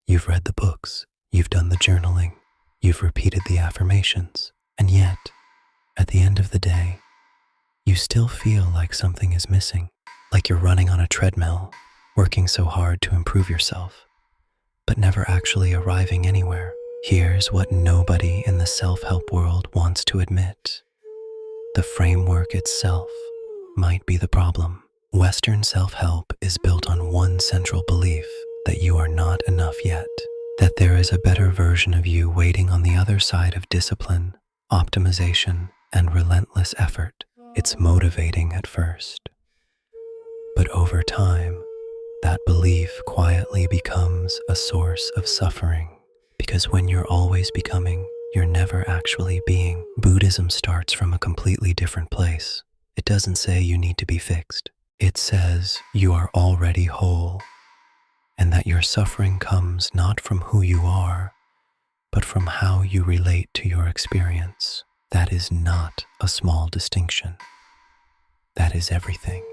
You've read the books, you've done the journaling, you've repeated the affirmations, and yet, at the end of the day, you still feel like something is missing, like you're running on a treadmill, working so hard to improve yourself, but never actually arriving anywhere. Here's what nobody in the self-help world wants to admit. The framework itself might be the problem. Western self-help is built on one central belief: that you are not enough yet, that there is a better version of you waiting on the other side of discipline, optimization, and relentless effort. It's motivating at first, but over time, that belief quietly becomes a source of suffering, because when you're always becoming, you're never actually being. Buddhism starts from a completely different place. It doesn't say you need to be fixed. It says you are already whole, and that your suffering comes not from who you are, but from how you relate to your experience. That is not a small distinction. That is everything.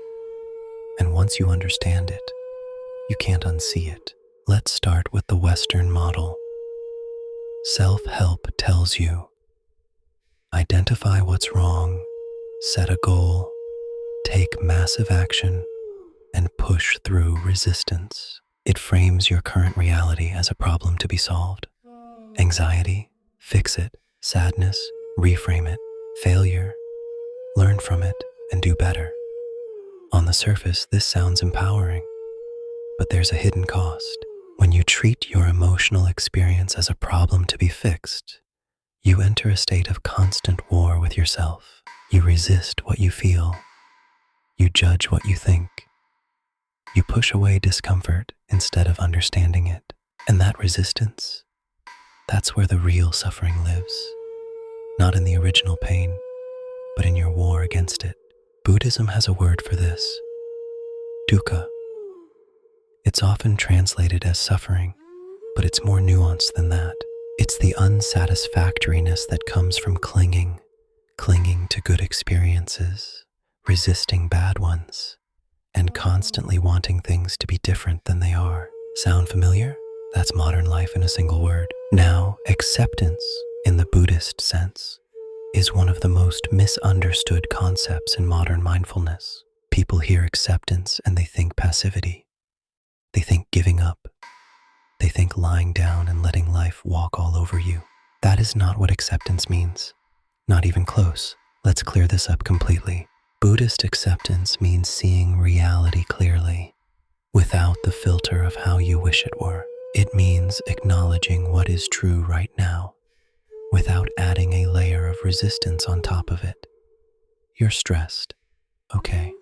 And once you understand it, you can't unsee it. Let's start with the Western model. Self-help tells you, identify what's wrong, set a goal, take massive action, and push through resistance. It frames your current reality as a problem to be solved. Anxiety, fix it. Sadness, reframe it. Failure, learn from it and do better. On the surface, this sounds empowering, but there's a hidden cost. When you treat your emotional experience as a problem to be fixed, you enter a state of constant war with yourself. You resist what you feel. You judge what you think. You push away discomfort instead of understanding it. And that resistance, that's where the real suffering lives. Not in the original pain, but in your war against it. Buddhism has a word for this: dukkha. It's often translated as suffering, but it's more nuanced than that. It's the unsatisfactoriness that comes from clinging to good experiences, resisting bad ones, and constantly wanting things to be different than they are. Sound familiar? That's modern life in a single word. Now, acceptance, in the Buddhist sense, is one of the most misunderstood concepts in modern mindfulness. People hear acceptance and they think passivity. They think giving up. They think lying down and letting life walk all over you. That is not what acceptance means. Not even close. Let's clear this up completely. Buddhist acceptance means seeing reality clearly, without the filter of how you wish it were. It means acknowledging what is true right now, without adding a layer of resistance on top of it. You're stressed. Okay,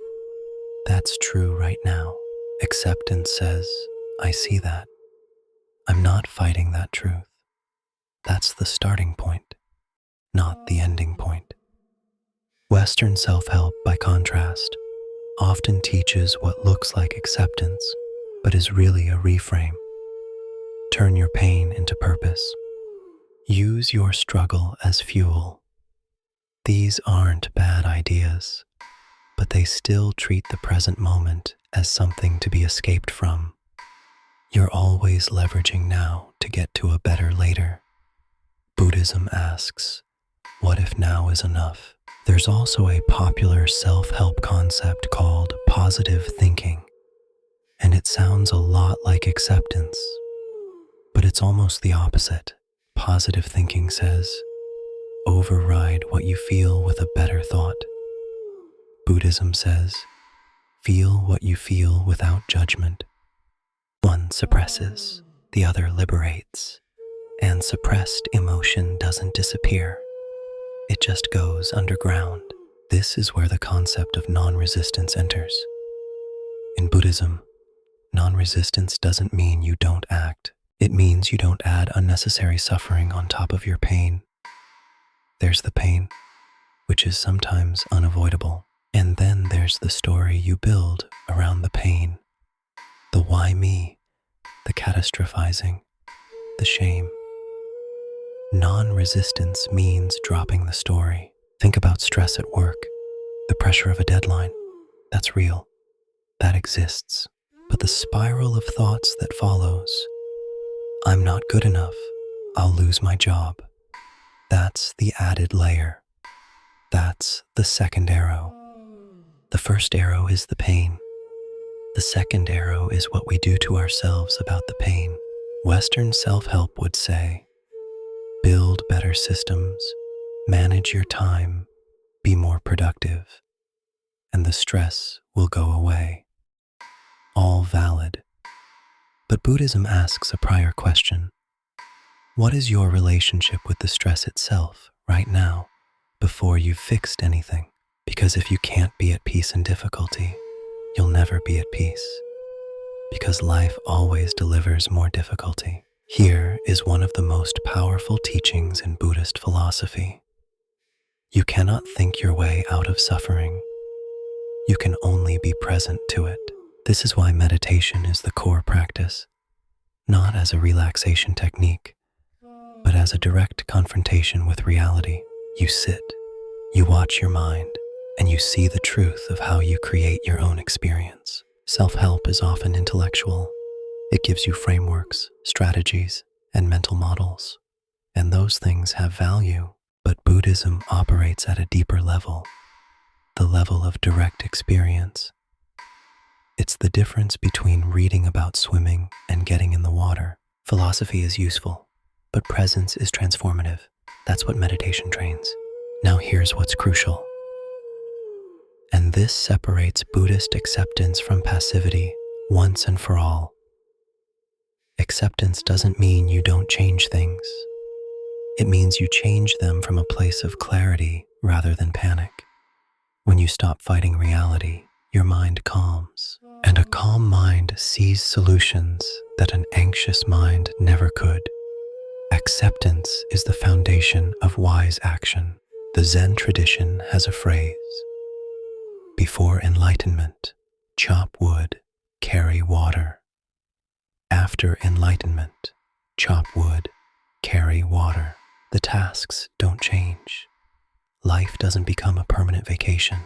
that's true right now. Acceptance says, I see that. I'm not fighting that truth. That's the starting point, not the ending point. Western self-help, by contrast, often teaches what looks like acceptance, but is really a reframe. Turn your pain into purpose. Use your struggle as fuel. These aren't bad ideas, but they still treat the present moment as something to be escaped from. You're always leveraging now to get to a better later. Buddhism asks, what if now is enough? There's also a popular self-help concept called positive thinking, and it sounds a lot like acceptance, but it's almost the opposite. Positive thinking says, override what you feel with a better thought. Buddhism says, feel what you feel without judgment. One suppresses, the other liberates, and suppressed emotion doesn't disappear. It just goes underground. This is where the concept of non-resistance enters. In Buddhism, non-resistance doesn't mean you don't act. It means you don't add unnecessary suffering on top of your pain. There's the pain, which is sometimes unavoidable. And then there's the story you build around the pain. The why me, the catastrophizing, the shame. Non-resistance means dropping the story. Think about stress at work, the pressure of a deadline. That's real. That exists. But the spiral of thoughts that follows, I'm not good enough. I'll lose my job. That's the added layer. That's the second arrow. The first arrow is the pain. The second arrow is what we do to ourselves about the pain. Western self-help would say, build better systems, manage your time, be more productive, and the stress will go away. All valid. But Buddhism asks a prior question. What is your relationship with the stress itself right now, before you've fixed anything? Because if you can't be at peace in difficulty, you'll never be at peace. Because life always delivers more difficulty. Here is one of the most powerful teachings in Buddhist philosophy. You cannot think your way out of suffering. You can only be present to it. This is why meditation is the core practice, not as a relaxation technique, but as a direct confrontation with reality. You sit, you watch your mind, and you see the truth of how you create your own experience. Self-help is often intellectual. It gives you frameworks, strategies, and mental models. And those things have value, but Buddhism operates at a deeper level, the level of direct experience. It's the difference between reading about swimming and getting in the water. Philosophy is useful, but presence is transformative. That's what meditation trains. Now here's what's crucial. And this separates Buddhist acceptance from passivity once and for all. Acceptance doesn't mean you don't change things. It means you change them from a place of clarity rather than panic. When you stop fighting reality, your mind calms. And a calm mind sees solutions that an anxious mind never could. Acceptance is the foundation of wise action. The Zen tradition has a phrase: before enlightenment, chop wood, carry water. After enlightenment, chop wood, carry water. The tasks don't change. Life doesn't become a permanent vacation.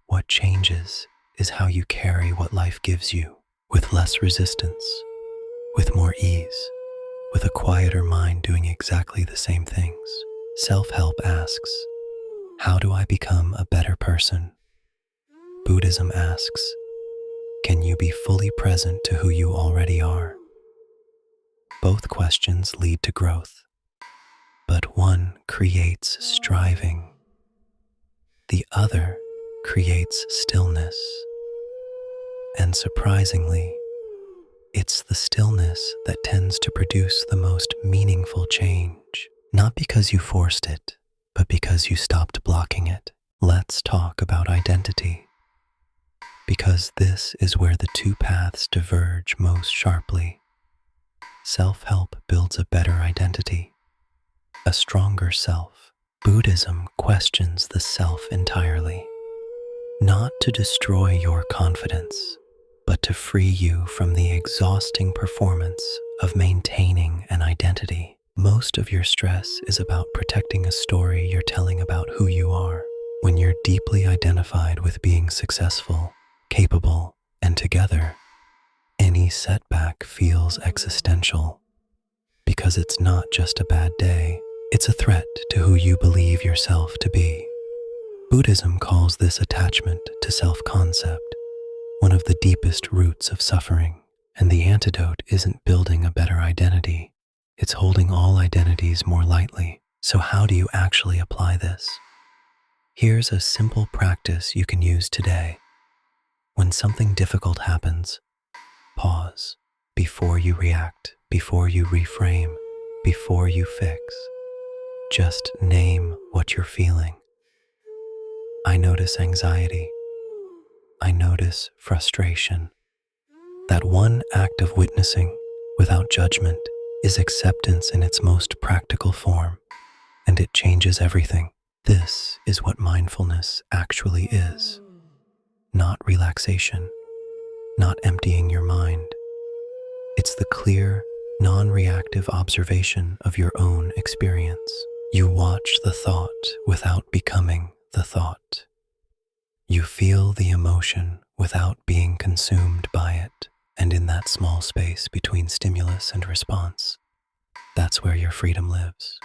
What changes is how you carry what life gives you, with less resistance, with more ease, with a quieter mind doing exactly the same things. Self-help asks, how do I become a better person? Buddhism asks, can you be fully present to who you already are? Both questions lead to growth, but one creates striving. The other creates stillness. And surprisingly, it's the stillness that tends to produce the most meaningful change. Not because you forced it, but because you stopped blocking it. Let's talk about identity. Because this is where the two paths diverge most sharply. Self-help builds a better identity, a stronger self. Buddhism questions the self entirely. Not to destroy your confidence, but to free you from the exhausting performance of maintaining an identity. Most of your stress is about protecting a story you're telling about who you are. When you're deeply identified with being successful, capable, and together, any setback feels existential, because it's not just a bad day, it's a threat to who you believe yourself to be. Buddhism calls this attachment to self-concept one of the deepest roots of suffering, and the antidote isn't building a better identity, it's holding all identities more lightly. So how do you actually apply this? Here's a simple practice you can use today. When something difficult happens, pause before you react, before you reframe, before you fix. Just name what you're feeling. I notice anxiety. I notice frustration. That one act of witnessing without judgment is acceptance in its most practical form, and it changes everything. This is what mindfulness actually is. Not relaxation, not emptying your mind. It's the clear, non-reactive observation of your own experience. You watch the thought without becoming the thought. You feel the emotion without being consumed by it. And in that small space between stimulus and response, that's where your freedom lives.